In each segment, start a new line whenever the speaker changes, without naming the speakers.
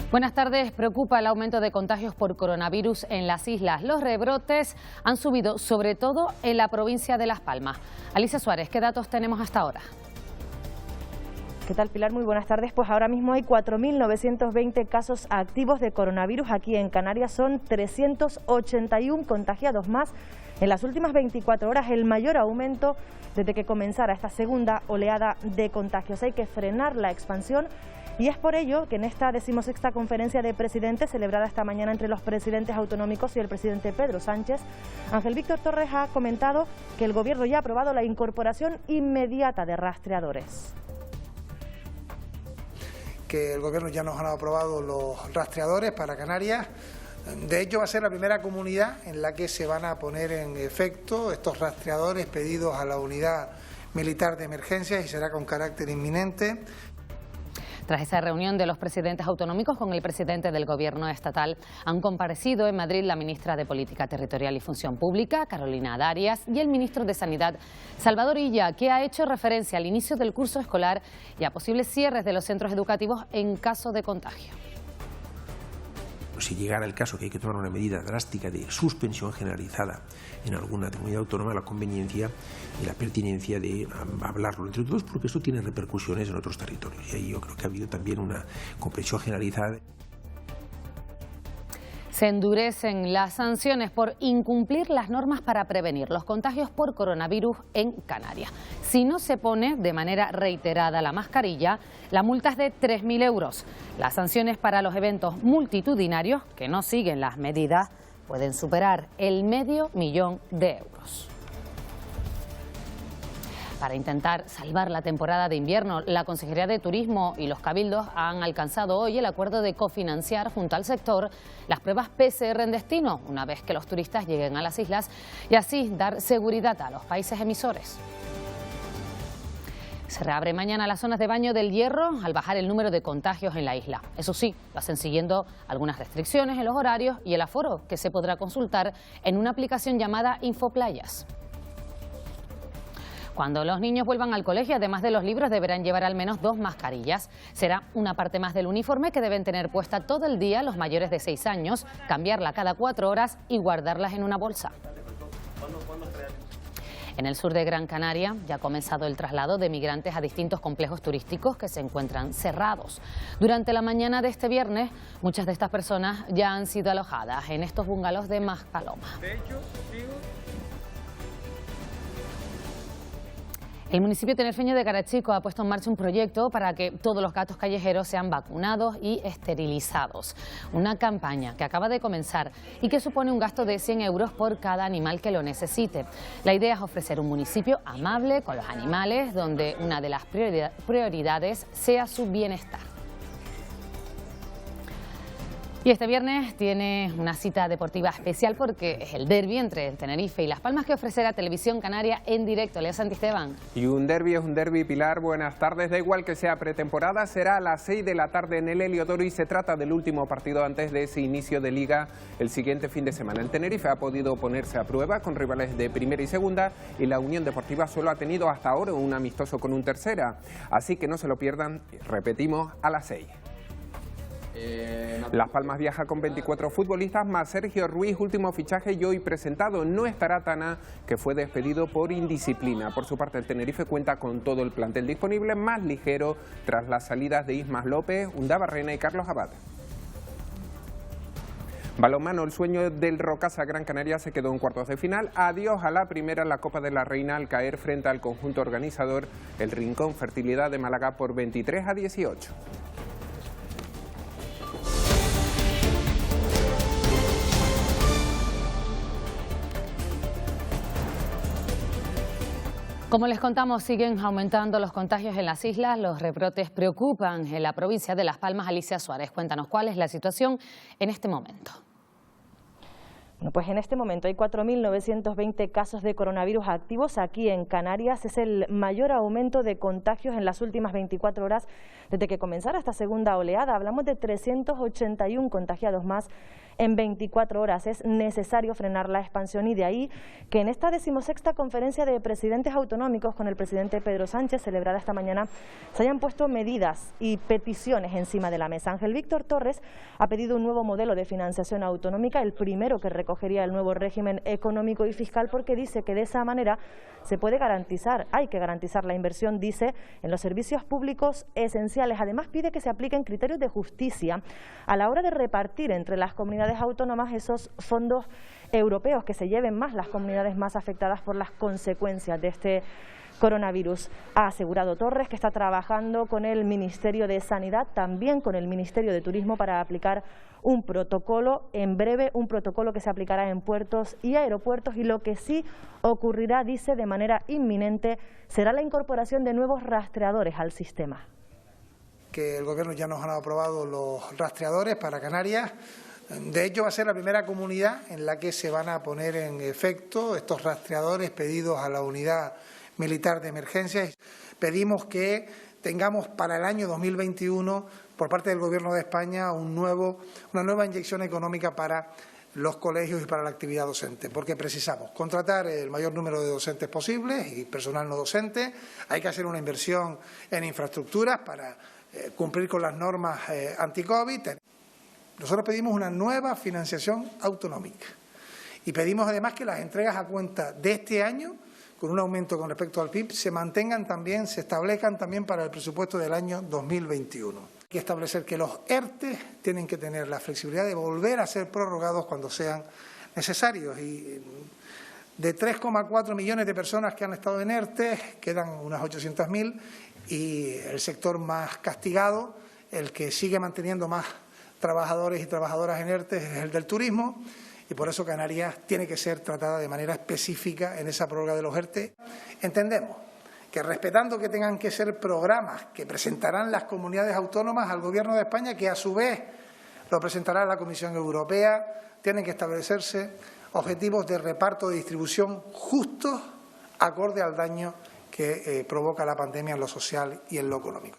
Buenas tardes. Preocupa el aumento de contagios por coronavirus en las islas. Los rebrotes han subido sobre todo en la provincia de Las Palmas. Alicia Suárez, ¿qué datos tenemos hasta ahora?
¿Qué tal, Pilar? Muy buenas tardes. Pues ahora mismo hay 4.920 casos activos de coronavirus aquí en Canarias. Son 381 contagiados más en las últimas 24 horas, el mayor aumento desde que comenzara esta segunda oleada de contagios. Hay que frenar la expansión y es por ello que en esta 16ª conferencia de presidentes celebrada esta mañana entre los presidentes autonómicos y el presidente Pedro Sánchez, Ángel Víctor Torres ha comentado que el Gobierno ya ha aprobado la incorporación inmediata de rastreadores.
Que el Gobierno ya nos ha aprobado los rastreadores para Canarias. De hecho, va a ser la primera comunidad en la que se van a poner en efecto estos rastreadores pedidos a la Unidad Militar de Emergencias y será con carácter inminente.
Tras esa reunión de los presidentes autonómicos con el presidente del Gobierno estatal, han comparecido en Madrid la ministra de Política Territorial y Función Pública, Carolina Darias, y el ministro de Sanidad, Salvador Illa, que ha hecho referencia al inicio del curso escolar y a posibles cierres de los centros educativos en caso de contagio.
Si llegara el caso que hay que tomar una medida drástica de suspensión generalizada en alguna comunidad autónoma, la conveniencia y la pertinencia de hablarlo entre todos, porque esto tiene repercusiones en otros territorios. Y ahí yo creo que ha habido también una comprensión generalizada.
Se endurecen las sanciones por incumplir las normas para prevenir los contagios por coronavirus en Canarias. Si no se pone de manera reiterada la mascarilla, la multa es de 3.000 euros. Las sanciones para los eventos multitudinarios que no siguen las medidas pueden superar el $500.000 de euros. Para intentar salvar la temporada de invierno, la Consejería de Turismo y los cabildos han alcanzado hoy el acuerdo de cofinanciar junto al sector las pruebas PCR en destino, una vez que los turistas lleguen a las islas, y así dar seguridad a los países emisores. Se reabre mañana las zonas de baño del Hierro al bajar el número de contagios en la isla. Eso sí, lo hacen siguiendo algunas restricciones en los horarios y el aforo, que se podrá consultar en una aplicación llamada Infoplayas. Cuando los niños vuelvan al colegio, además de los libros, deberán llevar al menos 2 mascarillas. Será una parte más del uniforme que deben tener puesta todo el día los mayores de 6 años, cambiarla cada 4 horas y guardarlas en una bolsa. En el sur de Gran Canaria ya ha comenzado el traslado de migrantes a distintos complejos turísticos que se encuentran cerrados. Durante la mañana de este viernes, muchas de estas personas ya han sido alojadas en estos bungalows de Maspaloma. El municipio tinerfeño de Carachico ha puesto en marcha un proyecto para que todos los gatos callejeros sean vacunados y esterilizados. Una campaña que acaba de comenzar y que supone un gasto de 100 euros por cada animal que lo necesite. La idea es ofrecer un municipio amable con los animales, donde una de las prioridades sea su bienestar. Y este viernes tiene una cita deportiva especial porque es el derbi entre el Tenerife y Las Palmas que ofrecerá Televisión Canaria en directo. Leo Santisteban.
Y un derbi es un derbi, Pilar. Buenas tardes. Da igual que sea pretemporada, será a las 6 de la tarde en el Heliodoro y se trata del último partido antes de ese inicio de liga el siguiente fin de semana. El Tenerife ha podido ponerse a prueba con rivales de primera y segunda y la Unión Deportiva solo ha tenido hasta ahora un amistoso con un tercera. Así que no se lo pierdan, repetimos, a las 6. Las Palmas viaja con 24 futbolistas más Sergio Ruiz, último fichaje y hoy presentado. No estará Tana, que fue despedido por indisciplina. Por su parte, el Tenerife cuenta con todo el plantel disponible, más ligero tras las salidas de Ismas López, Unda Barrena y Carlos Abad. Balonmano, el sueño del Rocasa Gran Canaria se quedó en cuartos de final. Adiós a la primera en la Copa de la Reina al caer frente al conjunto organizador, el Rincón Fertilidad de Málaga, por 23-18.
Como les contamos, siguen aumentando los contagios en las islas. Los rebrotes preocupan en la provincia de Las Palmas. Alicia Suárez, cuéntanos cuál es la situación en este momento.
Bueno, pues en este momento hay 4.920 casos de coronavirus activos aquí en Canarias. Es el mayor aumento de contagios en las últimas 24 horas desde que comenzara esta segunda oleada. Hablamos de 381 contagiados más en 24 horas. Es necesario frenar la expansión y de ahí que en esta 16ª conferencia de presidentes autonómicos con el presidente Pedro Sánchez, celebrada esta mañana, se hayan puesto medidas y peticiones encima de la mesa. Ángel Víctor Torres ha pedido un nuevo modelo de financiación autonómica, el primero que recogería el nuevo régimen económico y fiscal, porque dice que de esa manera se puede garantizar, hay que garantizar la inversión, dice, en los servicios públicos esenciales. Además pide que se apliquen criterios de justicia a la hora de repartir entre las comunidades autónomas esos fondos europeos, que se lleven más las comunidades más afectadas por las consecuencias de este coronavirus. Ha asegurado Torres que está trabajando con el Ministerio de Sanidad, también con el Ministerio de Turismo, para aplicar un protocolo en breve, un protocolo que se aplicará en puertos y aeropuertos, y lo que sí ocurrirá, dice, de manera inminente, será la incorporación de nuevos rastreadores al sistema.
Que el Gobierno ya nos ha aprobado los rastreadores para Canarias. De hecho, va a ser la primera comunidad en la que se van a poner en efecto estos rastreadores pedidos a la Unidad Militar de Emergencias. Pedimos que tengamos para el año 2021, por parte del Gobierno de España, una nueva inyección económica para los colegios y para la actividad docente, porque precisamos contratar el mayor número de docentes posibles y personal no docente. Hay que hacer una inversión en infraestructuras para cumplir con las normas anti-COVID. Nosotros pedimos una nueva financiación autonómica y pedimos además que las entregas a cuenta de este año, con un aumento con respecto al PIB, se establezcan también para el presupuesto del año 2021. Hay que establecer que los ERTE tienen que tener la flexibilidad de volver a ser prorrogados cuando sean necesarios. Y de 3,4 millones de personas que han estado en ERTE, quedan unas 800.000, y el sector más castigado, el que sigue manteniendo más trabajadores y trabajadoras en ERTE, es el del turismo. Y por eso Canarias tiene que ser tratada de manera específica en esa prórroga de los ERTE. Entendemos que, respetando que tengan que ser programas que presentarán las comunidades autónomas al Gobierno de España, que a su vez lo presentará la Comisión Europea, tienen que establecerse objetivos de reparto, de distribución justos, acorde al daño que provoca la pandemia en lo social y en lo económico.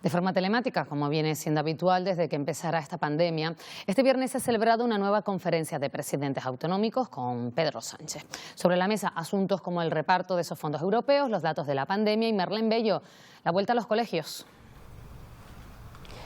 De forma telemática, como viene siendo habitual desde que empezara esta pandemia, este viernes se ha celebrado una nueva conferencia de presidentes autonómicos con Pedro Sánchez. Sobre la mesa, asuntos como el reparto de esos fondos europeos, los datos de la pandemia y, Marlene Bello, la vuelta a los colegios.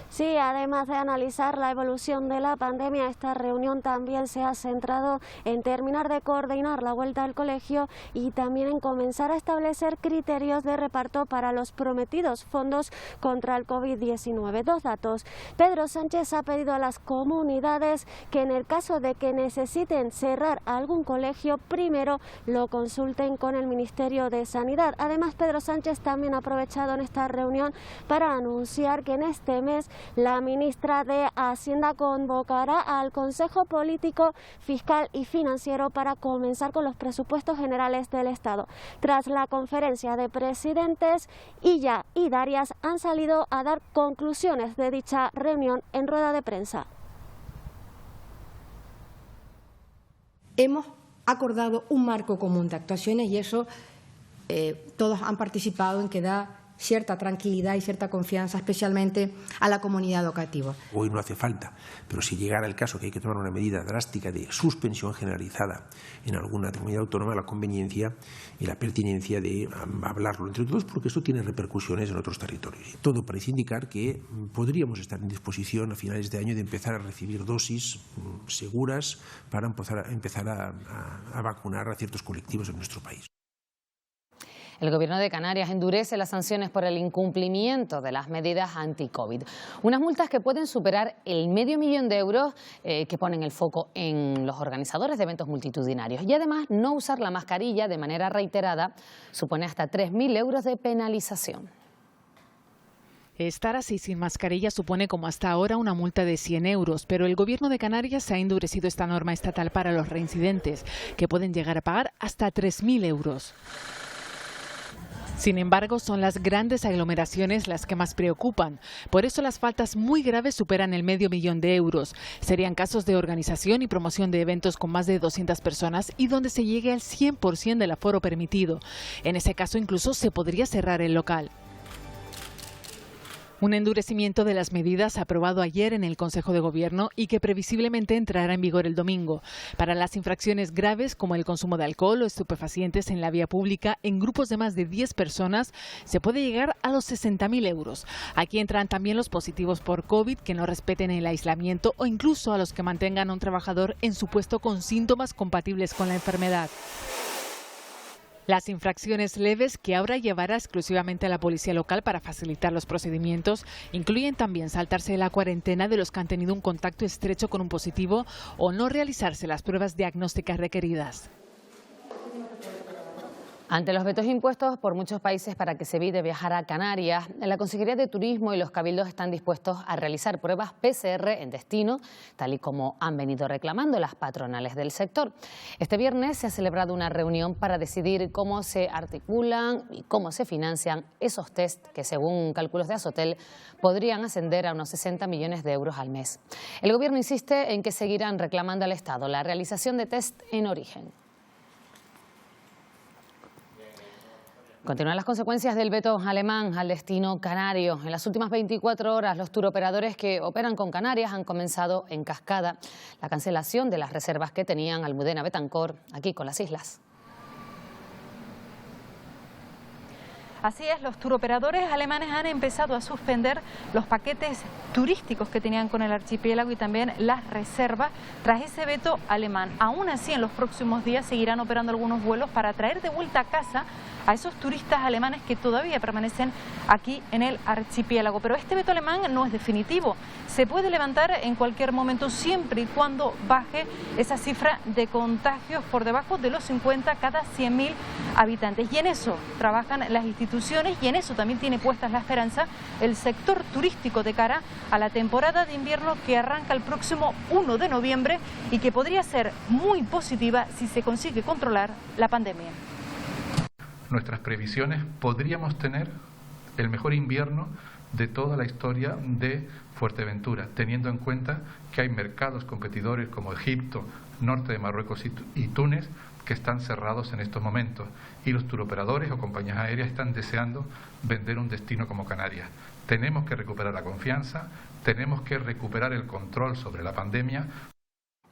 Sí, además de analizar la evolución de la pandemia, esta reunión también se ha centrado en terminar de coordinar la vuelta al colegio y también en comenzar a establecer criterios de reparto para los prometidos fondos contra el COVID-19. Dos datos. Pedro Sánchez ha pedido a las comunidades que, en el caso de que necesiten cerrar algún colegio, primero lo consulten con el Ministerio de Sanidad. Además, Pedro Sánchez también ha aprovechado en esta reunión para anunciar que en este mes la ministra de Hacienda convocará al Consejo Político, Fiscal y Financiero para comenzar con los presupuestos generales del Estado. Tras la conferencia de presidentes, Illa y Darias han salido a dar conclusiones de dicha reunión en rueda de prensa.
Hemos acordado un marco común de actuaciones y eso todos han participado en que da cierta tranquilidad y cierta confianza, especialmente a la comunidad educativa.
Hoy no hace falta, pero si llegara el caso que hay que tomar una medida drástica de suspensión generalizada en alguna comunidad autónoma, la conveniencia y la pertinencia de hablarlo entre todos, porque esto tiene repercusiones en otros territorios. Todo parece indicar que podríamos estar en disposición a finales de año de empezar a recibir dosis seguras para empezar a vacunar a ciertos colectivos en nuestro país.
El Gobierno de Canarias endurece las sanciones por el incumplimiento de las medidas anti-COVID. Unas multas que pueden superar el $500.000 de euros que ponen el foco en los organizadores de eventos multitudinarios. Y además, no usar la mascarilla de manera reiterada supone hasta 3.000 euros de penalización.
Estar así sin mascarilla supone como hasta ahora una multa de 100 euros, pero el Gobierno de Canarias ha endurecido esta norma estatal para los reincidentes, que pueden llegar a pagar hasta 3.000 euros. Sin embargo, son las grandes aglomeraciones las que más preocupan. Por eso las faltas muy graves superan el $500.000 de euros. Serían casos de organización y promoción de eventos con más de 200 personas y donde se llegue al 100% del aforo permitido. En ese caso incluso se podría cerrar el local. Un endurecimiento de las medidas aprobado ayer en el Consejo de Gobierno y que previsiblemente entrará en vigor el domingo. Para las infracciones graves como el consumo de alcohol o estupefacientes en la vía pública en grupos de más de 10 personas se puede llegar a los 60.000 euros. Aquí entran también los positivos por COVID que no respeten el aislamiento o incluso a los que mantengan a un trabajador en su puesto con síntomas compatibles con la enfermedad. Las infracciones leves, que ahora llevará exclusivamente a la policía local para facilitar los procedimientos, incluyen también saltarse la cuarentena de los que han tenido un contacto estrecho con un positivo o no realizarse las pruebas diagnósticas requeridas.
Ante los vetos impuestos por muchos países para que se evite viajar a Canarias, la Consejería de Turismo y los cabildos están dispuestos a realizar pruebas PCR en destino, tal y como han venido reclamando las patronales del sector. Este viernes se ha celebrado una reunión para decidir cómo se articulan y cómo se financian esos test que, según cálculos de Azotel, podrían ascender a unos 60 millones de euros al mes. El Gobierno insiste en que seguirán reclamando al Estado la realización de test en origen. Continúan las consecuencias del veto alemán al destino canario. En las últimas 24 horas, los turoperadores que operan con Canarias han comenzado en cascada la cancelación de las reservas que tenían Almudena Betancor aquí con las islas.
Así es, los turoperadores alemanes han empezado a suspender los paquetes turísticos que tenían con el archipiélago y también las reservas tras ese veto alemán. Aún así, en los próximos días seguirán operando algunos vuelos para traer de vuelta a casa a esos turistas alemanes que todavía permanecen aquí en el archipiélago. Pero este veto alemán no es definitivo. Se puede levantar en cualquier momento siempre y cuando baje esa cifra de contagios por debajo de los 50 cada 100.000 habitantes. Y en eso trabajan las instituciones y en eso también tiene puestas la esperanza el sector turístico de cara a la temporada de invierno que arranca el próximo 1 de noviembre y que podría ser muy positiva si se consigue controlar la pandemia.
Nuestras previsiones, podríamos tener el mejor invierno de toda la historia de Fuerteventura, teniendo en cuenta que hay mercados competidores como Egipto, norte de Marruecos y Túnez, que están cerrados en estos momentos, y los turoperadores o compañías aéreas están deseando vender un destino como Canarias. Tenemos que recuperar la confianza, tenemos que recuperar el control sobre la pandemia.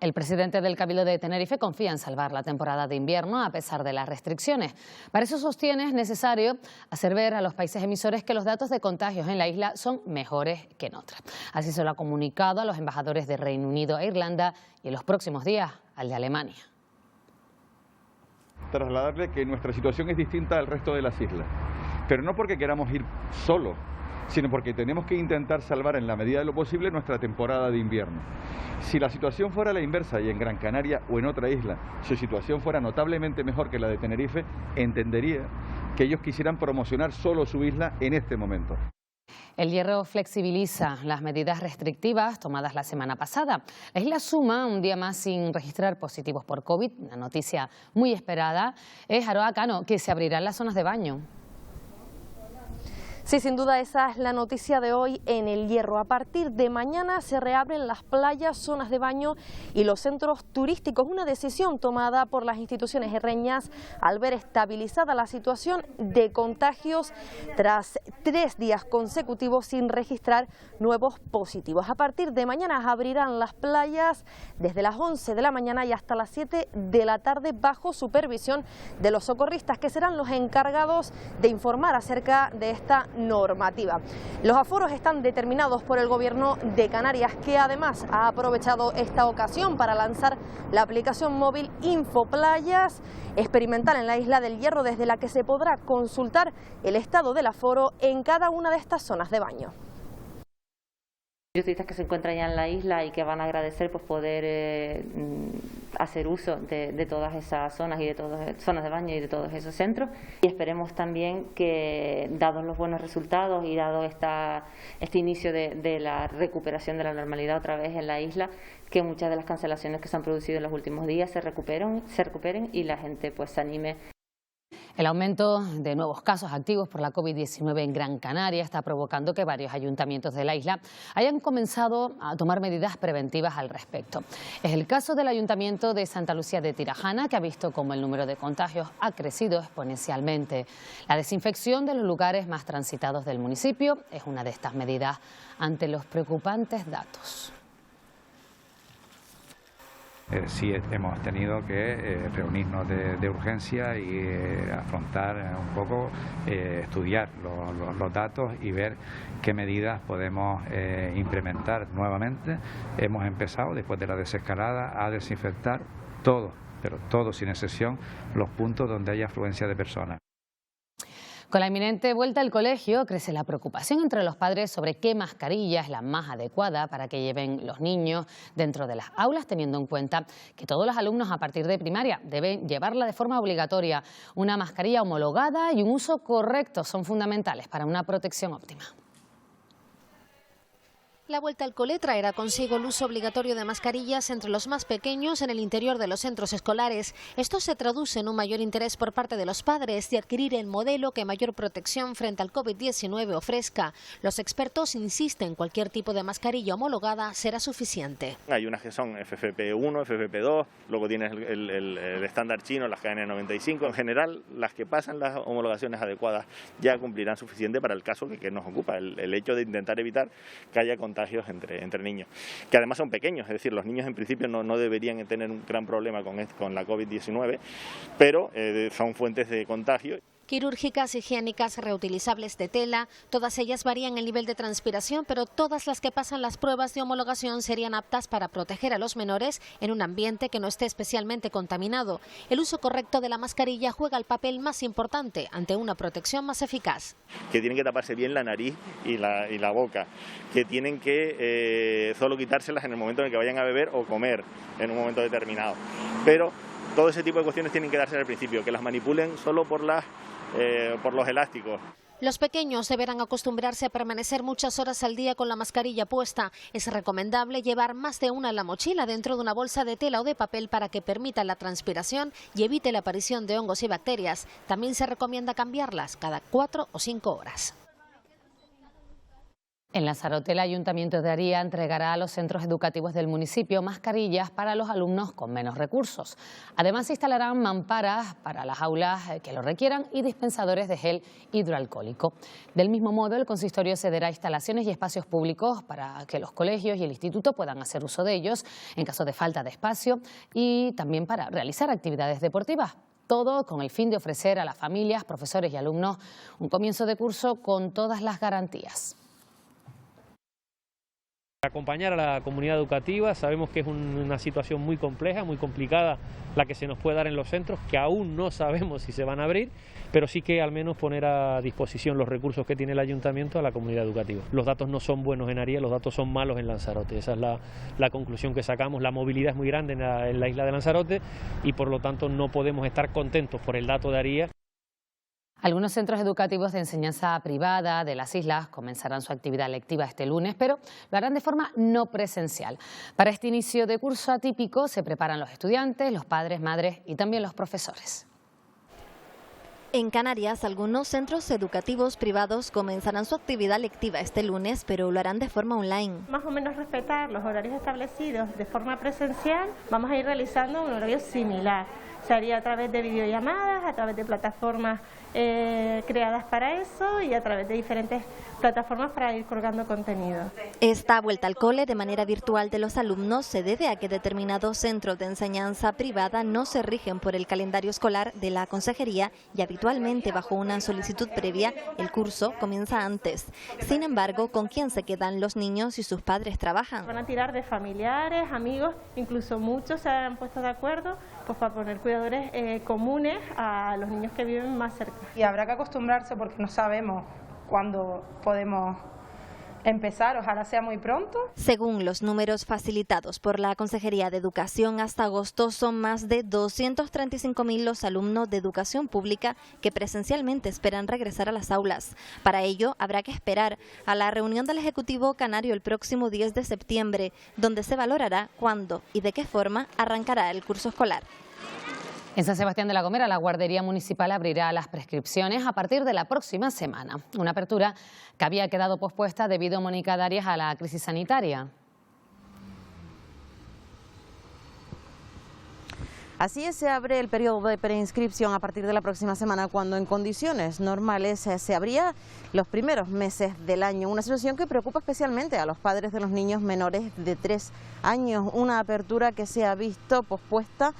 El presidente del Cabildo de Tenerife confía en salvar la temporada de invierno a pesar de las restricciones. Para eso sostiene es necesario hacer ver a los países emisores que los datos de contagios en la isla son mejores que en otras. Así se lo ha comunicado a los embajadores de Reino Unido e Irlanda y en los próximos días al de Alemania.
Trasladarle que nuestra situación es distinta al resto de las islas, pero no porque queramos ir solos, sino porque tenemos que intentar salvar en la medida de lo posible nuestra temporada de invierno. Si la situación fuera la inversa y en Gran Canaria o en otra isla su situación fuera notablemente mejor que la de Tenerife, entendería que ellos quisieran promocionar solo su isla en este momento.
El Hierro flexibiliza las medidas restrictivas tomadas la semana pasada. La isla suma un día más sin registrar positivos por COVID. Una noticia muy esperada es Aroa Cano, que se abrirán las zonas de baño.
Sí, sin duda esa es la noticia de hoy en El Hierro. A partir de mañana se reabren las playas, zonas de baño y los centros turísticos. Una decisión tomada por las instituciones herreñas al ver estabilizada la situación de contagios tras 3 días consecutivos sin registrar nuevos positivos. A partir de mañana abrirán las playas desde las 11 de la mañana y hasta las 7 de la tarde bajo supervisión de los socorristas, que serán los encargados de informar acerca de esta normativa. Los aforos están determinados por el Gobierno de Canarias, que además ha aprovechado esta ocasión para lanzar la aplicación móvil Infoplayas, experimental en la isla del Hierro, desde la que se podrá consultar el estado del aforo en cada una de estas zonas de baño.
Los turistas que se encuentran ya en la isla y que van a agradecer pues poder hacer uso de todas esas zonas y de todas zonas de baño y de todos esos centros, y esperemos también que, dados los buenos resultados y dado este inicio de la recuperación de la normalidad otra vez en la isla, que muchas de las cancelaciones que se han producido en los últimos días se recuperen y la gente pues se anime.
El aumento de nuevos casos activos por la COVID-19 en Gran Canaria está provocando que varios ayuntamientos de la isla hayan comenzado a tomar medidas preventivas al respecto. Es el caso del Ayuntamiento de Santa Lucía de Tirajana, que ha visto cómo el número de contagios ha crecido exponencialmente. La desinfección de los lugares más transitados del municipio es una de estas medidas ante los preocupantes datos.
Sí hemos tenido que reunirnos de urgencia y afrontar un poco, estudiar los datos y ver qué medidas podemos implementar nuevamente. Hemos empezado, después de la desescalada, a desinfectar todo, pero todo sin excepción, los puntos donde haya afluencia de personas.
Con la inminente vuelta al colegio, crece la preocupación entre los padres sobre qué mascarilla es la más adecuada para que lleven los niños dentro de las aulas, teniendo en cuenta que todos los alumnos a partir de primaria deben llevarla de forma obligatoria. Una mascarilla homologada y un uso correcto son fundamentales para una protección óptima.
La vuelta al cole traerá consigo el uso obligatorio de mascarillas entre los más pequeños en el interior de los centros escolares. Esto se traduce en un mayor interés por parte de los padres de adquirir el modelo que mayor protección frente al COVID-19 ofrezca. Los expertos insisten, cualquier tipo de mascarilla homologada será suficiente.
Hay unas que son FFP1, FFP2, luego tienes el estándar chino, las KN95. En general, las que pasan las homologaciones adecuadas ya cumplirán suficiente para el caso que nos ocupa, el hecho de intentar evitar que haya contagios entre niños, que además son pequeños, es decir, los niños en principio no deberían tener un gran problema con la COVID-19, pero son fuentes de contagio.
Quirúrgicas, higiénicas, reutilizables de tela, todas ellas varían el nivel de transpiración, pero todas las que pasan las pruebas de homologación serían aptas para proteger a los menores en un ambiente que no esté especialmente contaminado. El uso correcto de la mascarilla juega el papel más importante ante una protección más eficaz.
Que tienen que taparse bien la nariz y la boca, que tienen que solo quitárselas en el momento en el que vayan a beber o comer en un momento determinado. Pero todo ese tipo de cuestiones tienen que darse al principio, que las manipulen solo por los elásticos.
Los pequeños deberán acostumbrarse a permanecer muchas horas al día con la mascarilla puesta. Es recomendable llevar más de una en la mochila dentro de una bolsa de tela o de papel para que permita la transpiración y evite la aparición de hongos y bacterias. También se recomienda cambiarlas cada 4 o 5 horas.
En Lanzarote, el Ayuntamiento de Aría entregará a los centros educativos del municipio mascarillas para los alumnos con menos recursos. Además, se instalarán mamparas para las aulas que lo requieran y dispensadores de gel hidroalcohólico. Del mismo modo, el consistorio cederá instalaciones y espacios públicos para que los colegios y el instituto puedan hacer uso de ellos en caso de falta de espacio y también para realizar actividades deportivas. Todo con el fin de ofrecer a las familias, profesores y alumnos un comienzo de curso con todas las garantías.
Acompañar a la comunidad educativa, sabemos que es una situación muy compleja, muy complicada la que se nos puede dar en los centros, que aún no sabemos si se van a abrir, pero sí que al menos poner a disposición los recursos que tiene el ayuntamiento a la comunidad educativa. Los datos no son buenos en Aría, los datos son malos en Lanzarote, esa es la conclusión que sacamos. La movilidad es muy grande en la isla de Lanzarote y por lo tanto no podemos estar contentos por el dato de Aría.
Algunos centros educativos de enseñanza privada de las islas comenzarán su actividad lectiva este lunes, pero lo harán de forma no presencial. Para este inicio de curso atípico se preparan los estudiantes, los padres, madres y también los profesores.
En Canarias, algunos centros educativos privados comenzarán su actividad lectiva este lunes, pero lo harán de forma online.
Más o menos respetar los horarios establecidos de forma presencial, vamos a ir realizando un horario similar. Se haría a través de videollamadas, a través de plataformas creadas para eso y a través de diferentes plataformas para ir colgando contenido.
Esta vuelta al cole de manera virtual de los alumnos se debe a que determinados centros de enseñanza privada no se rigen por el calendario escolar de la Consejería y habitualmente bajo una solicitud previa el curso comienza antes. Sin embargo, ¿con quién se quedan los niños si sus padres trabajan?
Van a tirar de familiares, amigos, incluso muchos se han puesto de acuerdo pues para poner cuidadores comunes a los niños que viven más cerca.
Y habrá que acostumbrarse porque no sabemos cuándo podemos empezar, ojalá sea muy pronto.
Según los números facilitados por la Consejería de Educación, hasta agosto son más de 235.000 los alumnos de educación pública que presencialmente esperan regresar a las aulas. Para ello, habrá que esperar a la reunión del Ejecutivo Canario el próximo 10 de septiembre, donde se valorará cuándo y de qué forma arrancará el curso escolar.
En San Sebastián de la Gomera, la guardería municipal abrirá las prescripciones a partir de la próxima semana. Una apertura que había quedado pospuesta debido, Mónica Darias, a la crisis sanitaria.
Así es, se abre el periodo de preinscripción a partir de la próxima semana, cuando en condiciones normales se abría los primeros meses del año. Una situación que preocupa especialmente a los padres de los niños menores de 3 años. Una apertura que se ha visto pospuesta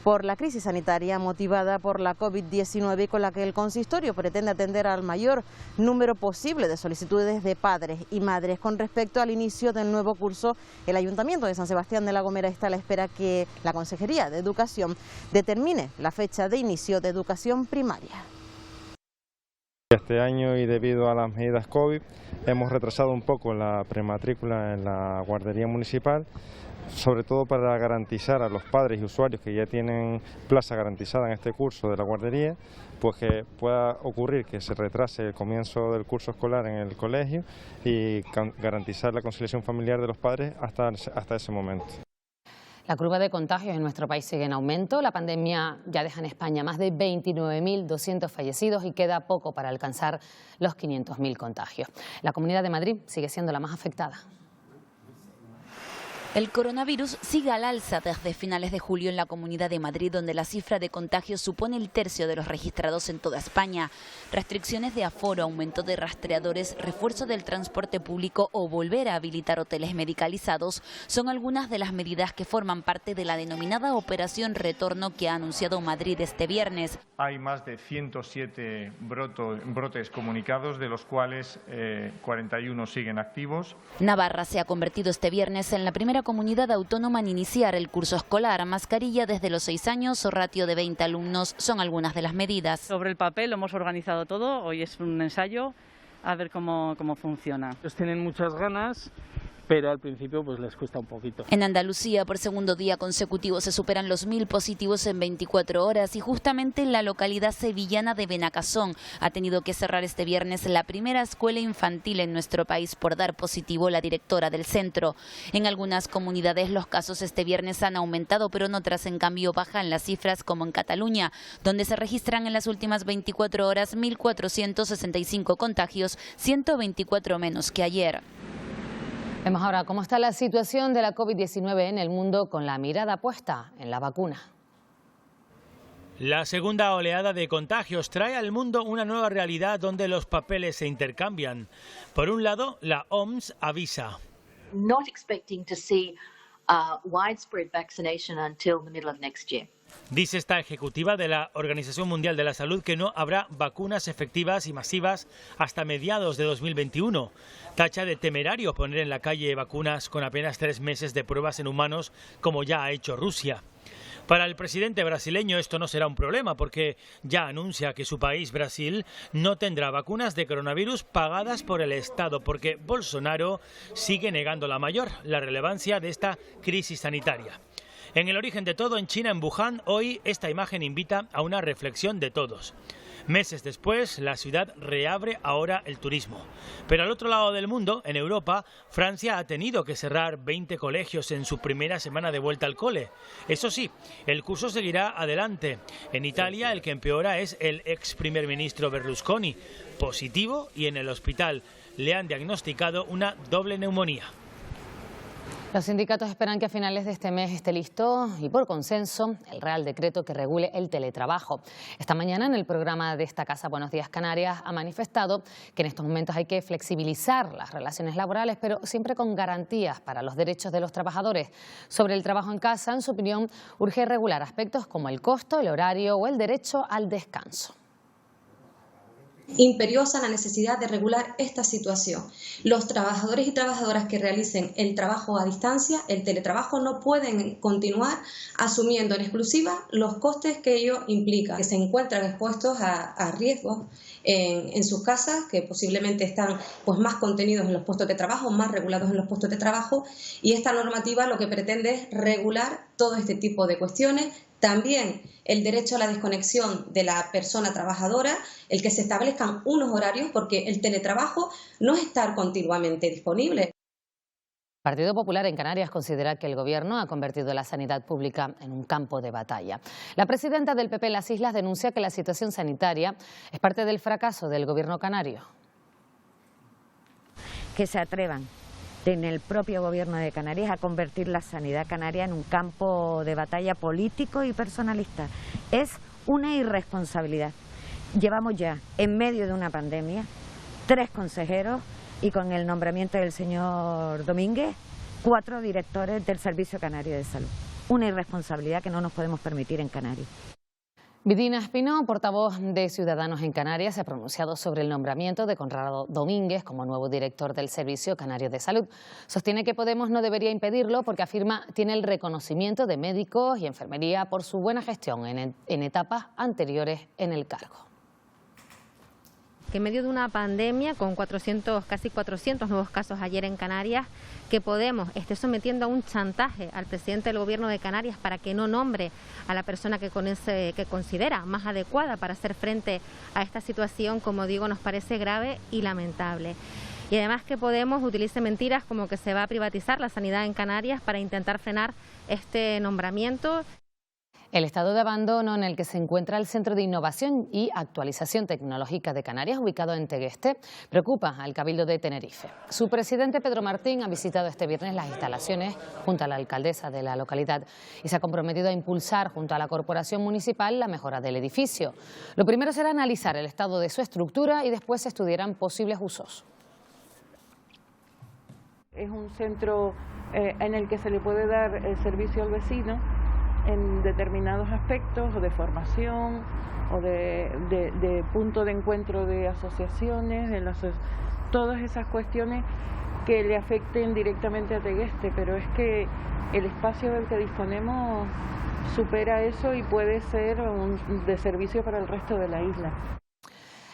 por la crisis sanitaria motivada por la COVID-19 y con la que el consistorio pretende atender al mayor número posible de solicitudes de padres y madres. Con respecto al inicio del nuevo curso, el Ayuntamiento de San Sebastián de la Gomera está a la espera que la Consejería de Educación determine la fecha de inicio de educación primaria.
Este año, y debido a las medidas COVID, hemos retrasado un poco la prematrícula en la guardería municipal, sobre todo para garantizar a los padres y usuarios que ya tienen plaza garantizada en este curso de la guardería, pues que pueda ocurrir que se retrase el comienzo del curso escolar en el colegio y garantizar la conciliación familiar de los padres hasta ese momento.
La curva de contagios en nuestro país sigue en aumento. La pandemia ya deja en España más de 29.200 fallecidos y queda poco para alcanzar los 500.000 contagios. La Comunidad de Madrid sigue siendo la más afectada.
El coronavirus sigue al alza desde finales de julio en la Comunidad de Madrid, donde la cifra de contagios supone el tercio de los registrados en toda España. Restricciones de aforo, aumento de rastreadores, refuerzo del transporte público o volver a habilitar hoteles medicalizados son algunas de las medidas que forman parte de la denominada Operación Retorno que ha anunciado Madrid este viernes.
Hay más de 107 brotes comunicados, de los cuales 41 siguen activos.
Navarra se ha convertido este viernes en la primera comunidad autónoma en iniciar el curso escolar. Mascarilla desde los 6 años o ratio de 20 alumnos son algunas de las medidas.
Sobre el papel lo hemos organizado todo, hoy es un ensayo, a ver cómo funciona.
Ellos tienen muchas ganas, pero al principio pues les cuesta un poquito.
En Andalucía, por segundo día consecutivo, se superan los 1.000 positivos en 24 horas y justamente la localidad sevillana de Benacasón ha tenido que cerrar este viernes la primera escuela infantil en nuestro país por dar positivo la directora del centro. En algunas comunidades los casos este viernes han aumentado, pero en otras en cambio bajan las cifras, como en Cataluña, donde se registran en las últimas 24 horas 1.465 contagios, 124 menos que ayer.
Vemos ahora cómo está la situación de la COVID-19 en el mundo, con la mirada puesta en la vacuna.
La segunda oleada de contagios trae al mundo una nueva realidad donde los papeles se intercambian. Por un lado, la OMS avisa.
Not expecting to see widespread vaccination until the middle of next year.
Dice esta ejecutiva de la Organización Mundial de la Salud que no habrá vacunas efectivas y masivas hasta mediados de 2021. Tacha de temerario poner en la calle vacunas con apenas 3 meses de pruebas en humanos, como ya ha hecho Rusia. Para el presidente brasileño esto no será un problema, porque ya anuncia que su país, Brasil, no tendrá vacunas de coronavirus pagadas por el Estado, porque Bolsonaro sigue negando la relevancia de esta crisis sanitaria. En el origen de todo, en China, en Wuhan, hoy esta imagen invita a una reflexión de todos. Meses después, la ciudad reabre ahora el turismo. Pero al otro lado del mundo, en Europa, Francia ha tenido que cerrar 20 colegios en su primera semana de vuelta al cole. Eso sí, el curso seguirá adelante. En Italia, el que empeora es el ex primer ministro Berlusconi, positivo, y en el hospital le han diagnosticado una doble neumonía.
Los sindicatos esperan que a finales de este mes esté listo y por consenso el Real Decreto que regule el teletrabajo. Esta mañana en el programa de esta casa Buenos Días Canarias ha manifestado que en estos momentos hay que flexibilizar las relaciones laborales, pero siempre con garantías para los derechos de los trabajadores. Sobre el trabajo en casa, en su opinión, urge regular aspectos como el costo, el horario o el derecho al descanso.
Imperiosa la necesidad de regular esta situación. Los trabajadores y trabajadoras que realicen el trabajo a distancia, el teletrabajo, no pueden continuar asumiendo en exclusiva los costes que ello implica, que se encuentran expuestos a riesgos en sus casas, que posiblemente están pues más contenidos en los puestos de trabajo, más regulados en los puestos de trabajo, y esta normativa lo que pretende es regular todo este tipo de cuestiones. También el derecho a la desconexión de la persona trabajadora, el que se establezcan unos horarios, porque el teletrabajo no es estar continuamente disponible.
El Partido Popular en Canarias considera que el Gobierno ha convertido la sanidad pública en un campo de batalla. La presidenta del PP en las Islas denuncia que la situación sanitaria es parte del fracaso del Gobierno canario.
Que se atrevan en el propio Gobierno de Canarias a convertir la sanidad canaria en un campo de batalla político y personalista. Es una irresponsabilidad. Llevamos ya, en medio de una pandemia, 3 consejeros y con el nombramiento del señor Domínguez, 4 directores del Servicio Canario de Salud. Una irresponsabilidad que no nos podemos permitir en Canarias.
Vidina Espino, portavoz de Ciudadanos en Canarias, se ha pronunciado sobre el nombramiento de Conrado Domínguez como nuevo director del Servicio Canario de Salud. Sostiene que Podemos no debería impedirlo porque afirma tiene el reconocimiento de médicos y enfermería por su buena gestión en etapas anteriores en el cargo.
Que en medio de una pandemia con casi 400 nuevos casos ayer en Canarias, que Podemos esté sometiendo a un chantaje al presidente del Gobierno de Canarias para que no nombre a la persona que considera más adecuada para hacer frente a esta situación, como digo, nos parece grave y lamentable. Y además que Podemos utilice mentiras como que se va a privatizar la sanidad en Canarias para intentar frenar este nombramiento.
El estado de abandono en el que se encuentra el Centro de Innovación y Actualización Tecnológica de Canarias, ubicado en Tegueste, preocupa al Cabildo de Tenerife. Su presidente, Pedro Martín, ha visitado este viernes las instalaciones junto a la alcaldesa de la localidad y se ha comprometido a impulsar junto a la Corporación Municipal la mejora del edificio. Lo primero será analizar el estado de su estructura y después se estudiarán posibles usos.
Es un centro en el que se le puede dar el servicio al vecino en determinados aspectos, o de formación, o de punto de encuentro de asociaciones, todas esas cuestiones que le afecten directamente a Tegueste, pero es que el espacio del que disponemos supera eso y puede ser de servicio para el resto de la isla.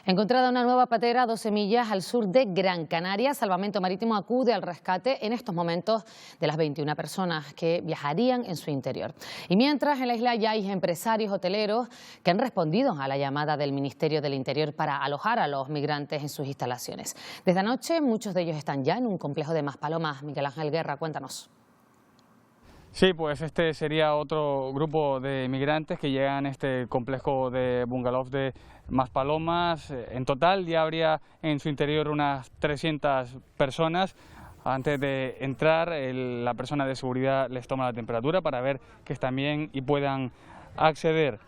Encontrada una nueva patera a 12 millas al sur de Gran Canaria, Salvamento Marítimo acude al rescate en estos momentos de las 21 personas que viajarían en su interior. Y mientras en la isla ya hay empresarios hoteleros que han respondido a la llamada del Ministerio del Interior para alojar a los migrantes en sus instalaciones. Desde anoche muchos de ellos están ya en un complejo de Maspalomas. Miguel Ángel Guerra, cuéntanos.
Sí, pues este sería otro grupo de migrantes que llegan a este complejo de bungalow de Maspalomas. En total ya habría en su interior unas 300 personas. Antes de entrar, la persona de seguridad les toma la temperatura para ver que están bien y puedan acceder.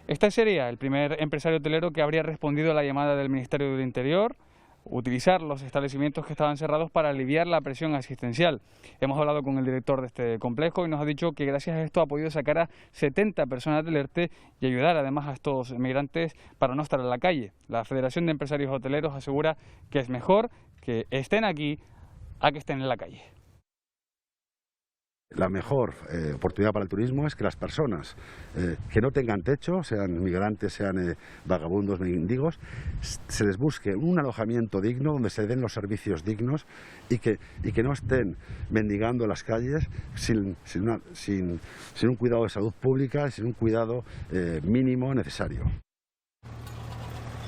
Este sería el primer empresario hotelero que habría respondido a la llamada del Ministerio del Interior, utilizar los establecimientos que estaban cerrados para aliviar la presión asistencial. Hemos hablado con el director de este complejo y nos ha dicho que gracias a esto ha podido sacar a 70 personas del ERTE y ayudar además a estos migrantes para no estar en la calle. La Federación de Empresarios Hoteleros asegura que es mejor que estén aquí a que estén en la calle.
La mejor oportunidad para el turismo es que las personas que no tengan techo, sean migrantes, sean vagabundos, mendigos, se les busque un alojamiento digno donde se den los servicios dignos y que no estén mendigando en las calles sin un cuidado de salud pública, sin un cuidado mínimo necesario.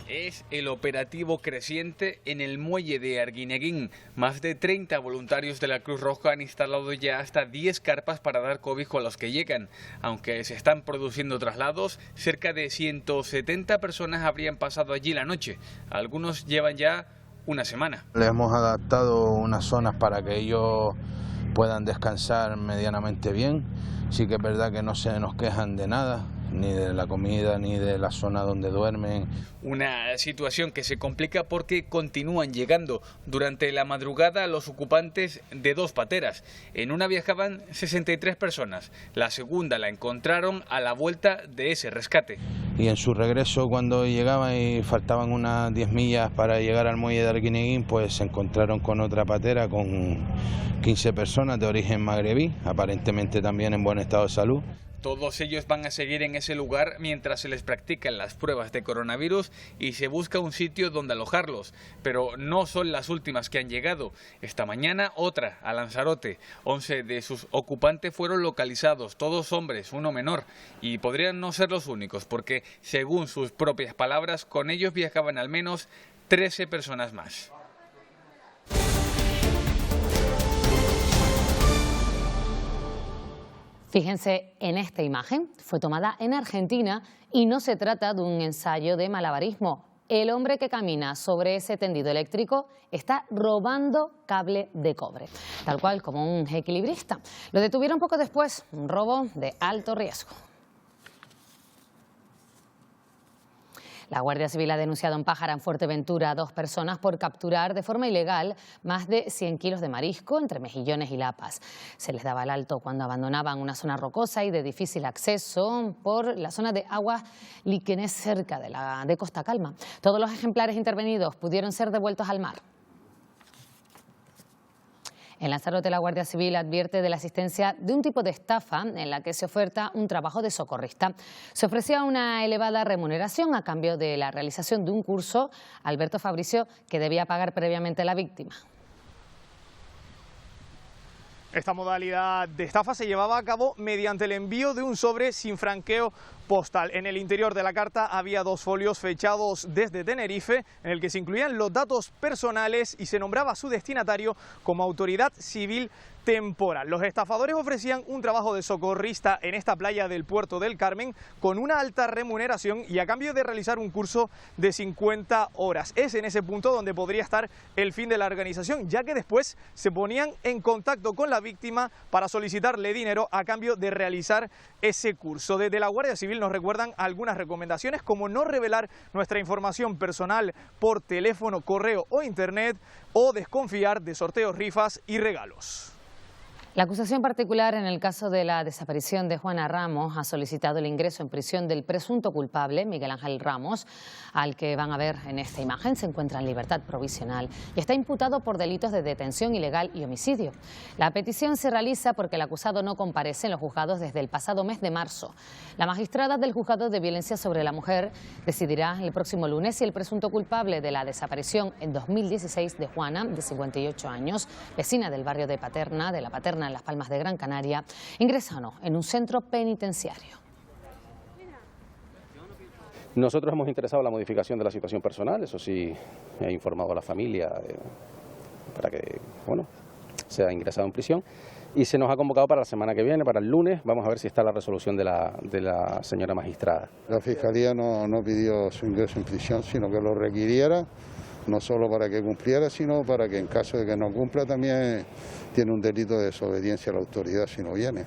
Es el operativo creciente en el muelle de Arguineguín. Más de 30 voluntarios de la Cruz Roja han instalado ya hasta 10 carpas para dar cobijo a los que llegan. Aunque se están produciendo traslados, cerca de 170 personas habrían pasado allí la noche. Algunos llevan ya una semana.
Le hemos adaptado unas zonas para que ellos puedan descansar medianamente bien. Sí que es verdad que no se nos quejan de nada, ni de la comida, ni de la zona donde duermen.
Una situación que se complica porque continúan llegando. Durante la madrugada los ocupantes de 2 pateras. En una viajaban 63 personas. La segunda la encontraron a la vuelta de ese rescate.
Y en su regreso, cuando llegaban y faltaban unas 10 millas para llegar al muelle de Arguineguín, pues se encontraron con otra patera con 15 personas de origen magrebí, aparentemente también en buen estado de salud.
Todos ellos van a seguir en ese lugar mientras se les practican las pruebas de coronavirus y se busca un sitio donde alojarlos. Pero no son las últimas que han llegado. Esta mañana otra, a Lanzarote. 11 de sus ocupantes fueron localizados, todos hombres, uno menor. Y podrían no ser los únicos, porque según sus propias palabras, con ellos viajaban al menos 13 personas más.
Fíjense en esta imagen, fue tomada en Argentina y no se trata de un ensayo de malabarismo. El hombre que camina sobre ese tendido eléctrico está robando cable de cobre, tal cual como un equilibrista. Lo detuvieron poco después, un robo de alto riesgo. La Guardia Civil ha denunciado en Pájara, en Fuerteventura, a 2 personas por capturar de forma ilegal más de 100 kilos de marisco entre mejillones y lapas. Se les daba el alto cuando abandonaban una zona rocosa y de difícil acceso por la zona de aguas líquenes cerca de Costa Calma. Todos los ejemplares intervenidos pudieron ser devueltos al mar. En Lanzarote, la Guardia Civil advierte de la existencia de un tipo de estafa en la que se oferta un trabajo de socorrista. Se ofrecía una elevada remuneración a cambio de la realización de un curso, Alberto Fabricio, que debía pagar previamente la víctima.
Esta modalidad de estafa se llevaba a cabo mediante el envío de un sobre sin franqueo postal. En el interior de la carta había 2 folios fechados desde Tenerife, en el que se incluían los datos personales y se nombraba a su destinatario como autoridad civil temporal. Los estafadores ofrecían un trabajo de socorrista en esta playa del Puerto del Carmen con una alta remuneración y a cambio de realizar un curso de 50 horas. Es en ese punto donde podría estar el fin de la organización, ya que después se ponían en contacto con la víctima para solicitarle dinero a cambio de realizar ese curso. Desde la Guardia Civil nos recuerdan algunas recomendaciones, como no revelar nuestra información personal por teléfono, correo o internet, o desconfiar de sorteos, rifas y regalos.
La acusación particular en el caso de la desaparición de Juana Ramos ha solicitado el ingreso en prisión del presunto culpable, Miguel Ángel Ramos, al que van a ver en esta imagen. Se encuentra en libertad provisional y está imputado por delitos de detención ilegal y homicidio. La petición se realiza porque el acusado no comparece en los juzgados desde el pasado mes de marzo. La magistrada del Juzgado de Violencia sobre la Mujer decidirá el próximo lunes si el presunto culpable de la desaparición en 2016 de Juana, de 58 años, vecina del barrio de Paterna, de La Paterna, en Las Palmas de Gran Canaria, ingresa o no en un centro penitenciario.
Nosotros hemos interesado la modificación de la situación personal, eso sí, he informado a la familia para que, bueno, sea ingresado en prisión, y se nos ha convocado para la semana que viene, para el lunes. Vamos a ver si está la resolución de la señora magistrada.
La Fiscalía no pidió su ingreso en prisión, sino que lo requiriera, no solo para que cumpliera, sino para que en caso de que no cumpla también tiene un delito de desobediencia a la autoridad si no viene.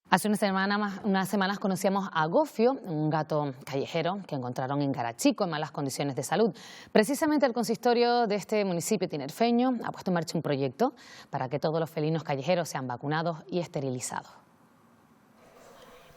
Hace unas semanas conocíamos a Gofio, un gato callejero que encontraron en Garachico en malas condiciones de salud. Precisamente el consistorio de este municipio tinerfeño ha puesto en marcha un proyecto para que todos los felinos callejeros sean vacunados y esterilizados.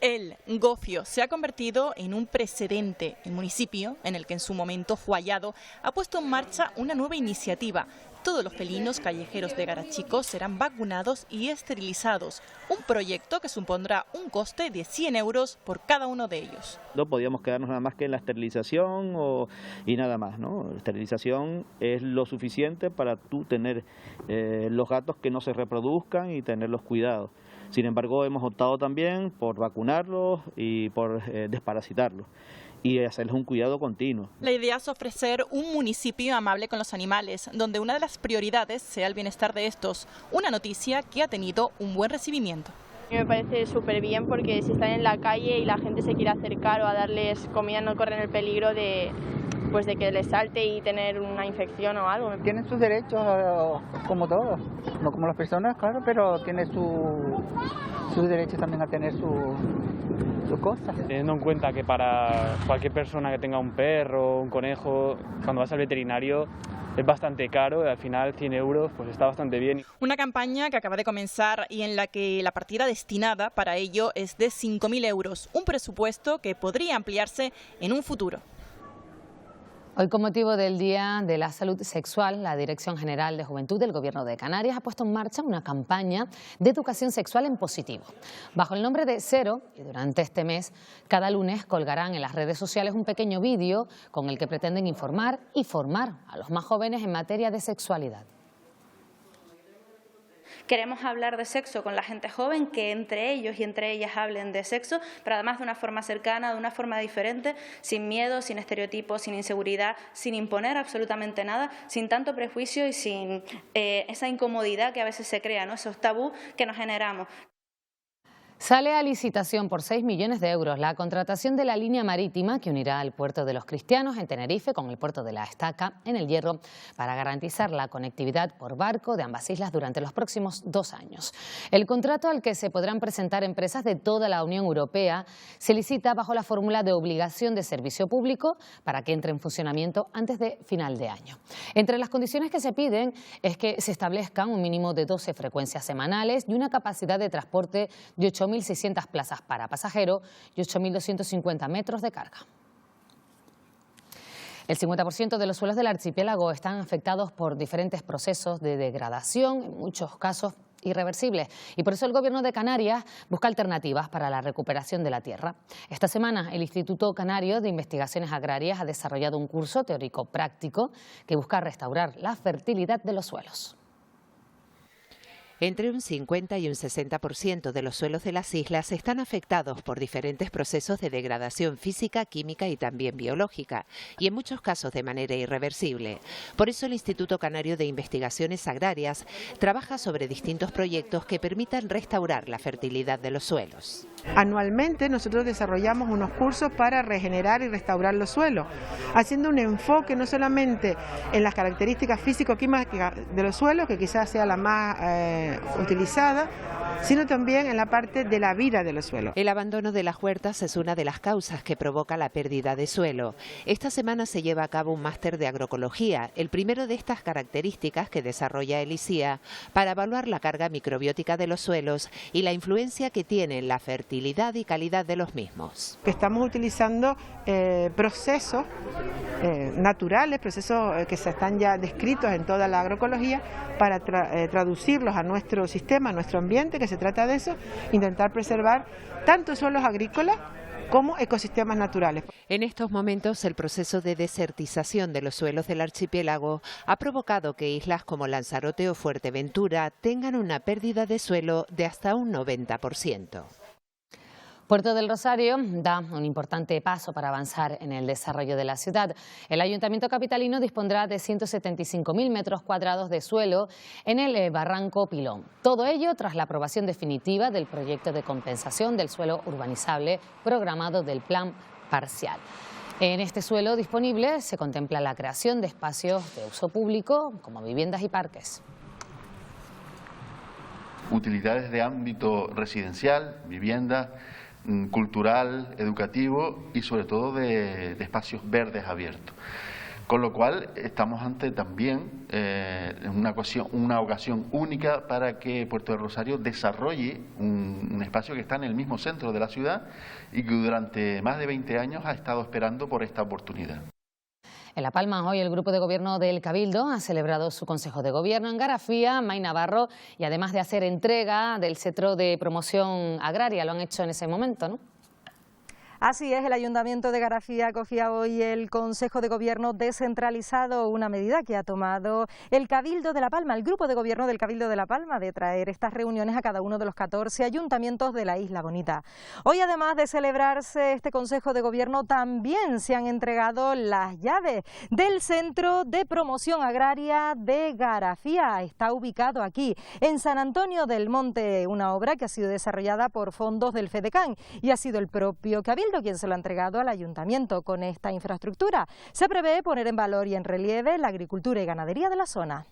El Gofio se ha convertido en un precedente. El municipio, en el que en su momento fue hallado, ha puesto en marcha una nueva iniciativa. Todos los felinos callejeros de Garachico serán vacunados y esterilizados. Un proyecto que supondrá un coste de 100 euros por cada uno de ellos.
No podíamos quedarnos nada más que en la esterilización y nada más, ¿no? La esterilización es lo suficiente para tú tener los gatos que no se reproduzcan y tenerlos cuidados. Sin embargo, hemos optado también por vacunarlos y por desparasitarlos y hacerles un cuidado continuo.
La idea es ofrecer un municipio amable con los animales, donde una de las prioridades sea el bienestar de estos. Una noticia que ha tenido un buen recibimiento.
Me parece súper bien porque si están en la calle y la gente se quiere acercar o a darles comida, no corren el peligro de que les salte y tener una infección o algo.
Tienen sus derechos como todos, no como las personas, claro, pero tienen sus derechos también a tener sus cosas.
Teniendo en cuenta que para cualquier persona que tenga un perro o un conejo, cuando vas al veterinario es bastante caro, y al final 100 euros pues está bastante bien.
Una campaña que acaba de comenzar y en la que la partida destinada para ello es de 5.000 euros, un presupuesto que podría ampliarse en un futuro.
Hoy, con motivo del Día de la Salud Sexual, la Dirección General de Juventud del Gobierno de Canarias ha puesto en marcha una campaña de educación sexual en positivo. Bajo el nombre de Cero, y durante este mes, cada lunes colgarán en las redes sociales un pequeño vídeo con el que pretenden informar y formar a los más jóvenes en materia de sexualidad.
Queremos hablar de sexo con la gente joven, que entre ellos y entre ellas hablen de sexo, pero además de una forma cercana, de una forma diferente, sin miedo, sin estereotipos, sin inseguridad, sin imponer absolutamente nada, sin tanto prejuicio y sin esa incomodidad que a veces se crea, ¿no? Esos tabús que nos generamos.
Sale a licitación por 6 millones de euros la contratación de la línea marítima que unirá el puerto de Los Cristianos en Tenerife con el puerto de La Estaca en El Hierro para garantizar la conectividad por barco de ambas islas durante los próximos 2 años. El contrato al que se podrán presentar empresas de toda la Unión Europea se licita bajo la fórmula de obligación de servicio público para que entre en funcionamiento antes de final de año. Entre las condiciones que se piden es que se establezcan un mínimo de 12 frecuencias semanales y una capacidad de transporte de 8.600 plazas para pasajero y 8.250 metros de carga. El 50% de los suelos del archipiélago están afectados por diferentes procesos de degradación, en muchos casos irreversibles, y por eso el Gobierno de Canarias busca alternativas para la recuperación de la tierra. Esta semana el Instituto Canario de Investigaciones Agrarias ha desarrollado un curso teórico-práctico que busca restaurar la fertilidad de los suelos.
Entre un 50 y un 60% de los suelos de las islas están afectados por diferentes procesos de degradación física, química y también biológica, y en muchos casos de manera irreversible. Por eso el Instituto Canario de Investigaciones Agrarias trabaja sobre distintos proyectos que permitan restaurar la fertilidad de los suelos.
Anualmente nosotros desarrollamos unos cursos para regenerar y restaurar los suelos, haciendo un enfoque no solamente en las características físico-químicas de los suelos, que quizás sea la más utilizada, sino también en la parte de la vida de los suelos.
El abandono de las huertas es una de las causas que provoca la pérdida de suelo. Esta semana se lleva a cabo un máster de agroecología, el primero de estas características que desarrolla el ICIA para evaluar la carga microbiótica de los suelos y la influencia que tiene en la fertilidad y calidad de los mismos.
Estamos utilizando procesos naturales, procesos que se están ya descritos en toda la agroecología para traducirlos a nuestro sistema, a nuestro ambiente, que se trata de eso, intentar preservar tanto suelos agrícolas como ecosistemas naturales.
En estos momentos, el proceso de desertización de los suelos del archipiélago ha provocado que islas como Lanzarote o Fuerteventura tengan una pérdida de suelo de hasta un 90%.
Puerto del Rosario da un importante paso para avanzar en el desarrollo de la ciudad. El Ayuntamiento capitalino dispondrá de 175.000 metros cuadrados de suelo en el Barranco Pilón. Todo ello tras la aprobación definitiva del proyecto de compensación del suelo urbanizable programado del Plan Parcial. En este suelo disponible se contempla la creación de espacios de uso público como viviendas y parques.
Utilidades de ámbito residencial, vivienda, cultural, educativo y sobre todo de espacios verdes abiertos. Con lo cual estamos ante también una ocasión única para que Puerto del Rosario desarrolle un espacio que está en el mismo centro de la ciudad y que durante más de 20 años ha estado esperando por esta oportunidad.
En La Palma, hoy el Grupo de Gobierno del Cabildo ha celebrado su Consejo de Gobierno en Garafía, May Navarro, y además de hacer entrega del cetro de promoción agraria, lo han hecho en ese momento, ¿no?
Así es, el Ayuntamiento de Garafía acogía hoy el Consejo de Gobierno descentralizado, una medida que ha tomado el Cabildo de La Palma, el Grupo de Gobierno del Cabildo de La Palma, de traer estas reuniones a cada uno de los 14 ayuntamientos de la Isla Bonita. Hoy, además de celebrarse este Consejo de Gobierno, también se han entregado las llaves del Centro de Promoción Agraria de Garafía. Está ubicado aquí, en San Antonio del Monte, una obra que ha sido desarrollada por fondos del FEDECAN y ha sido el propio Cabildo quien se lo ha entregado al Ayuntamiento. Con esta infraestructura se prevé poner en valor y en relieve la agricultura y ganadería de la zona.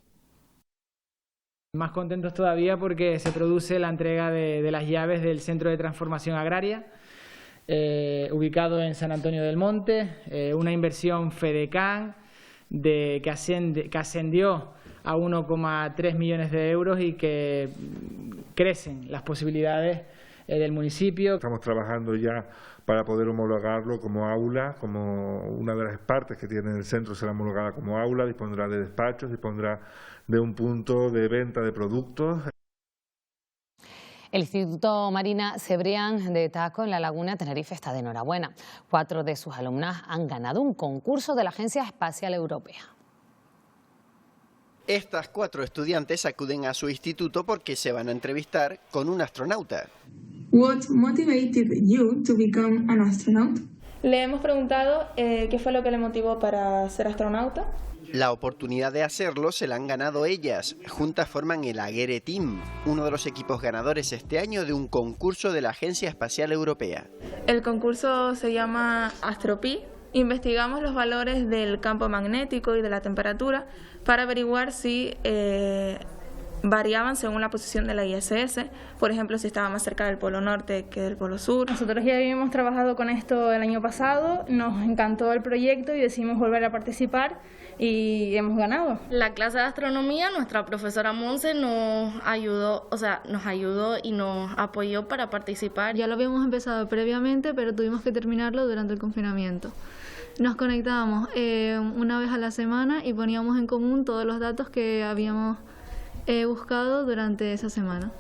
Más contentos todavía porque se produce la entrega de las llaves del Centro de Transformación Agraria, ubicado en San Antonio del Monte, una inversión FEDECAN que ascendió a 1,3 millones de euros y que crecen las posibilidades del municipio.
Estamos trabajando ya para poder homologarlo como aula, como una de las partes que tiene el centro será homologada como aula, dispondrá de despachos, dispondrá de un punto de venta de productos.
El Instituto Marina Cebrián de Taco en La Laguna, Tenerife, está de enhorabuena. 4 de sus alumnas han ganado un concurso de la Agencia Espacial Europea.
Estas 4 estudiantes acuden a su instituto porque se van a entrevistar con un astronauta.
What motivated you to become an astronaut?
Le hemos preguntado qué fue lo que le motivó para ser astronauta.
La oportunidad de hacerlo se la han ganado ellas. Juntas forman el Agere Team, uno de los equipos ganadores este año de un concurso de la Agencia Espacial Europea.
El concurso se llama AstroPi. Investigamos los valores del campo magnético y de la temperatura para averiguar si variaban según la posición de la ISS, por ejemplo, si estaba más cerca del Polo Norte que del Polo Sur. Nosotros ya habíamos trabajado con esto el año pasado, nos encantó el proyecto y decidimos volver a participar y hemos ganado.
La clase de astronomía, nuestra profesora Monse nos ayudó y nos apoyó para participar.
Ya lo habíamos empezado previamente, pero tuvimos que terminarlo durante el confinamiento. Nos conectábamos una vez a la semana y poníamos en común todos los datos que habíamos buscado durante esa semana.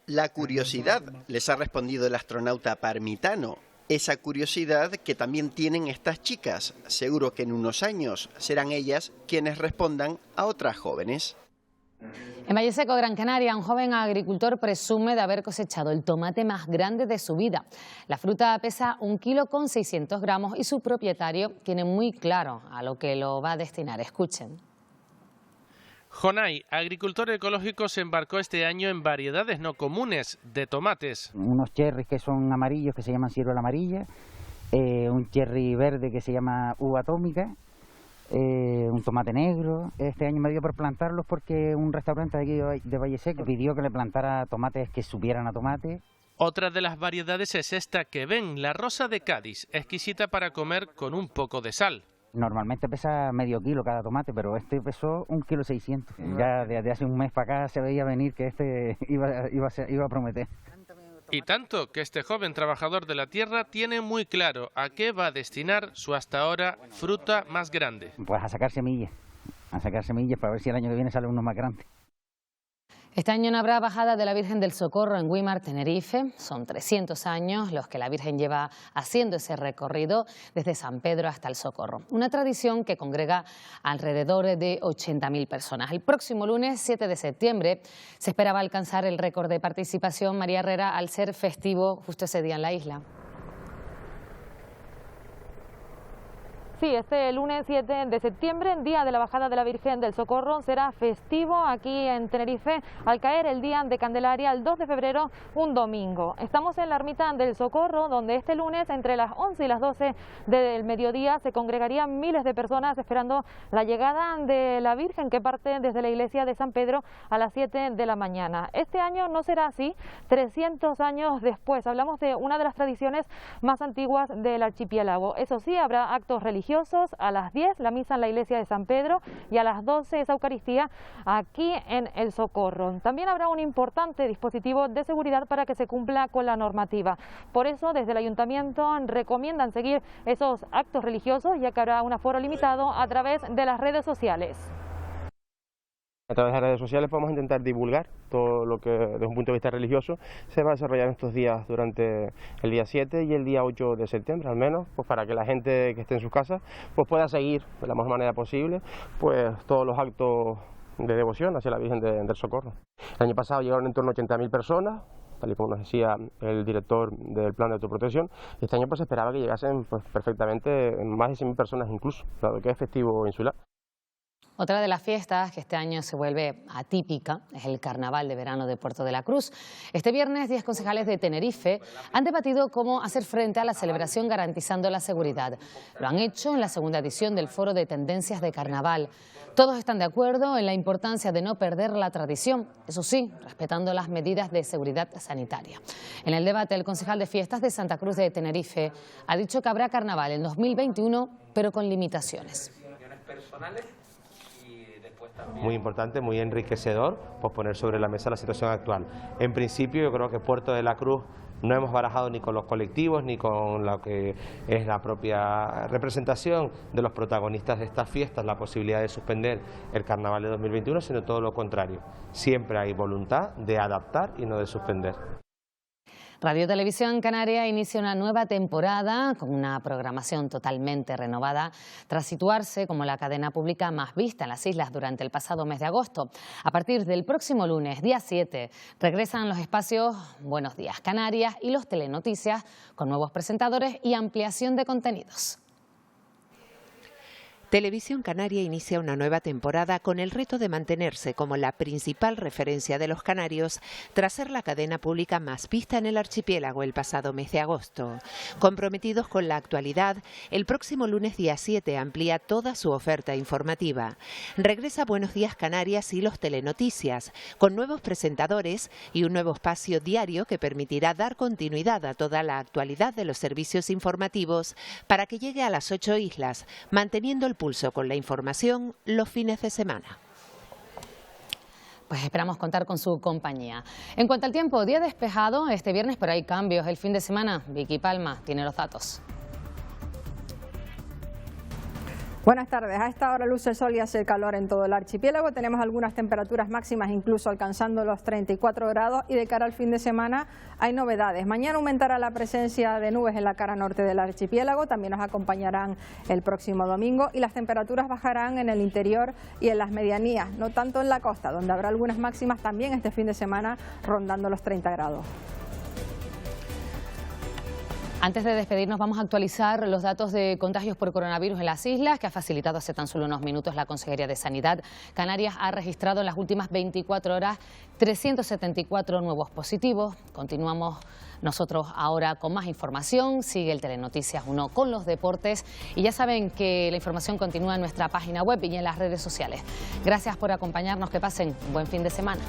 La curiosidad, les ha respondido el astronauta Parmitano. Esa curiosidad que también tienen estas chicas. Seguro que en unos años serán ellas quienes respondan a otras jóvenes.
En Valle Seco, Gran Canaria, un joven agricultor presume de haber cosechado el tomate más grande de su vida. La fruta pesa 1,6 kg y su propietario tiene muy claro a lo que lo va a destinar. Escuchen.
Jonay, agricultor ecológico, se embarcó este año en variedades no comunes de tomates.
Unos cherries que son amarillos que se llaman ciruela amarilla, un cherry verde que se llama uva atómica, un tomate negro. Este año me dio por plantarlos porque un restaurante de aquí de Valle Seco pidió que le plantara tomates que supieran a tomate.
Otra de las variedades es esta que ven, la rosa de Cádiz, exquisita para comer con un poco de sal.
Normalmente pesa medio kilo cada tomate, pero este pesó 1,6 kg. Ya desde hace un mes para acá se veía venir que este iba a prometer.
Y tanto que este joven trabajador de la tierra tiene muy claro a qué va a destinar su hasta ahora fruta más grande.
Pues a sacar semillas para ver si el año que viene sale uno más grande.
Este año no habrá bajada de la Virgen del Socorro en Güímar, Tenerife. Son 300 años los que la Virgen lleva haciendo ese recorrido desde San Pedro hasta el Socorro. Una tradición que congrega alrededor de 80.000 personas. El próximo lunes 7 de septiembre se esperaba alcanzar el récord de participación, María Herrera, al ser festivo justo ese día en la isla.
Sí, este lunes 7 de septiembre, día de la bajada de la Virgen del Socorro, será festivo aquí en Tenerife al caer el día de Candelaria, el 2 de febrero, un domingo. Estamos en la ermita del Socorro, donde este lunes entre las 11 y las 12 del mediodía se congregarían miles de personas esperando la llegada de la Virgen, que parte desde la iglesia de San Pedro a las 7 de la mañana. Este año no será así, 300 años después. Hablamos de una de las tradiciones más antiguas del archipiélago. Eso sí, habrá actos religiosos. A las 10 la misa en la iglesia de San Pedro y a las 12 esa Eucaristía aquí en el Socorro. También habrá un importante dispositivo de seguridad para que se cumpla con la normativa. Por eso desde el Ayuntamiento recomiendan seguir esos actos religiosos, ya que habrá un aforo limitado a través de las redes sociales.
A través de las redes sociales podemos intentar divulgar todo lo que desde un punto de vista religioso se va a desarrollar estos días durante el día 7 y el día 8 de septiembre, al menos, pues para que la gente que esté en sus casas pues pueda seguir de la mejor manera posible pues todos los actos de devoción hacia la Virgen del Socorro. El año pasado llegaron en torno a 80.000 personas, tal y como nos decía el director del plan de autoprotección, y este año pues se esperaba que llegasen pues perfectamente más de 100.000 personas incluso, dado que es festivo insular.
Otra de las fiestas que este año se vuelve atípica es el Carnaval de Verano de Puerto de la Cruz. Este viernes 10 concejales de Tenerife han debatido cómo hacer frente a la celebración garantizando la seguridad. Lo han hecho en la segunda edición del Foro de Tendencias de Carnaval. Todos están de acuerdo en la importancia de no perder la tradición, eso sí, respetando las medidas de seguridad sanitaria. En el debate, el concejal de Fiestas de Santa Cruz de Tenerife ha dicho que habrá carnaval en 2021, pero con limitaciones.
Muy importante, muy enriquecedor, pues poner sobre la mesa la situación actual. En principio yo creo que Puerto de la Cruz no hemos barajado ni con los colectivos ni con lo que es la propia representación de los protagonistas de estas fiestas la posibilidad de suspender el carnaval de 2021, sino todo lo contrario. Siempre hay voluntad de adaptar y no de suspender.
Radio Televisión Canaria inicia una nueva temporada con una programación totalmente renovada tras situarse como la cadena pública más vista en las islas durante el pasado mes de agosto. A partir del próximo lunes, día 7, regresan los espacios Buenos Días Canarias y los Telenoticias con nuevos presentadores y ampliación de contenidos.
Televisión Canaria inicia una nueva temporada con el reto de mantenerse como la principal referencia de los canarios tras ser la cadena pública más vista en el archipiélago el pasado mes de agosto. Comprometidos con la actualidad, el próximo lunes día 7 amplía toda su oferta informativa. Regresa Buenos Días Canarias y los Telenoticias, con nuevos presentadores y un nuevo espacio diario que permitirá dar continuidad a toda la actualidad de los servicios informativos para que llegue a las 8 islas, manteniendo el pulso con la información los fines de semana.
Pues esperamos contar con su compañía. En cuanto al tiempo, día despejado este viernes, pero hay cambios el fin de semana. Vicky Palma tiene los datos.
Buenas tardes. A esta hora luce el sol y hace calor en todo el archipiélago. Tenemos algunas temperaturas máximas incluso alcanzando los 34 grados y de cara al fin de semana hay novedades. Mañana aumentará la presencia de nubes en la cara norte del archipiélago. También nos acompañarán el próximo domingo y las temperaturas bajarán en el interior y en las medianías, no tanto en la costa, donde habrá algunas máximas también este fin de semana rondando los 30 grados.
Antes de despedirnos vamos a actualizar los datos de contagios por coronavirus en las islas que ha facilitado hace tan solo unos minutos la Consejería de Sanidad. Canarias ha registrado en las últimas 24 horas 374 nuevos positivos. Continuamos nosotros ahora con más información. Sigue el Telenoticias 1 con los deportes y ya saben que la información continúa en nuestra página web y en las redes sociales. Gracias por acompañarnos. Que pasen un buen fin de semana.